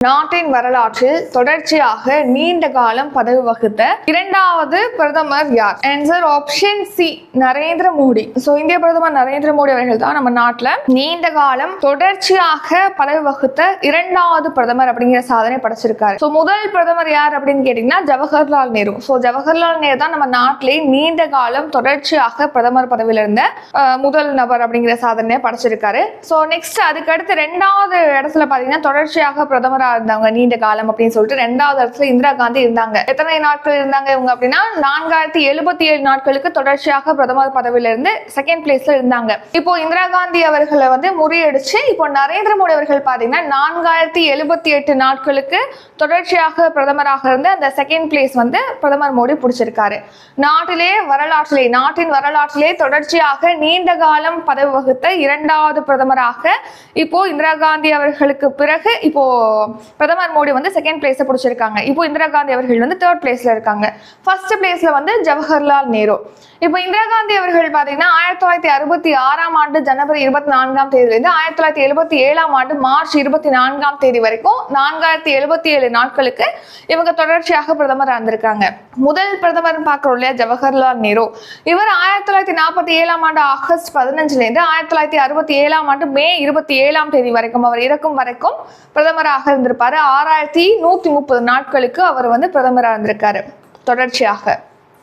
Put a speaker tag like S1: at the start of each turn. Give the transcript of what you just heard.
S1: நாட்டின் வரலாற்றில் தொடர்ச்சியாக நீண்ட காலம் பதவி வகித்த இரண்டாவது பிரதமர் யார்? Answer option C, Narendra Modi. இந்திய பிரதமர் நரேந்திர மோடி அவர்கள் தான் நம்ம நாட்டில் நீண்ட காலம் தொடர்ச்சியாக பதவி வகித்த இரண்டாவது பிரதமர் அப்படிங்கிற சாதனை படைச்சிருக்காரு. முதல் பிரதமர் யார் அப்படின்னு கேட்டீங்கன்னா ஜவஹர்லால் நேரு. ஜவஹர்லால் நேரு தான் நம்ம நாட்டிலே நீண்ட காலம் தொடர்ச்சியாக பிரதமர் பதவியில இருந்த முதல் நபர் அப்படிங்கிற சாதனையை படைச்சிருக்காரு. நெக்ஸ்ட் அதுக்கு அடுத்து இரண்டாவது இடத்துல பாத்தீங்கன்னா தொடர்ச்சியாக பிரதமர் இருந்தாங்க நீண்ட காலம் அப்படின்னு சொல்லிட்டு இரண்டாவது இடத்துல இந்திரா காந்தி இருந்தாங்க. எத்தனை நாட்கள் இருந்தாங்க இவங்க அப்படின்னா 4077 நாட்களுக்கு தொடர்ச்சியாக பிரதமர் பதவியில இருந்து செகண்ட் பிளேஸ்ல இருந்தாங்க. இப்போ இந்திரா காந்தி அவர்களை முறியடிச்சு இப்போ நரேந்திர மோடி அவர்கள் பாத்தீங்கன்னா 4078 நாட்களுக்கு தொடர்ச்சியாக பிரதமராக இருந்து அந்த செகண்ட் பிளேஸ் பிரதமர் மோடி பிடிச்சிருக்காரு. நாட்டின் வரலாற்றிலே தொடர்ச்சியாக நீண்ட காலம் பதவி வகித்த இரண்டாவது பிரதமராக இப்போ இந்திரா காந்தி அவர்களுக்கு பிறகு இப்போ பிரதமர் மோடி செகண்ட் பிளேஸ் பிடிச்சிருக்காங்க. இப்போ இந்திரா காந்தி அவர்கள் தேர்ட் பிளேஸ்ல இருக்காங்க. ஃபர்ஸ்ட் பிளேஸ்ல ஜவஹர்லால் நேரு. இப்போ இந்திரா காந்தி அவர்கள் பாத்தீங்கன்னா 1966ஆம் ஆண்டு ஜனவரி 24ஆம் தேதியிலிருந்து 1977ஆம் ஆண்டு மார்ச் 24ஆம் தேதி வரைக்கும் 4077 நாட்களுக்கு இவங்க தொடர்ச்சியாக பிரதமர் இருந்திருக்காங்க. முதல் பிரதமர் பார்க்கிறோம் இல்லையா ஜவஹர்லால் நேரு, இவர் 1947ஆம் ஆண்டு ஆகஸ்ட் 15ல இருந்து 1967ஆம் ஆண்டு மே 27ஆம் தேதி வரைக்கும் அவர் இறக்கும் வரைக்கும் பிரதமராக இருந்திருப்பாரு. 6130 நாட்களுக்கு அவர் பிரதமராக இருந்திருக்காரு தொடர்ச்சியாக.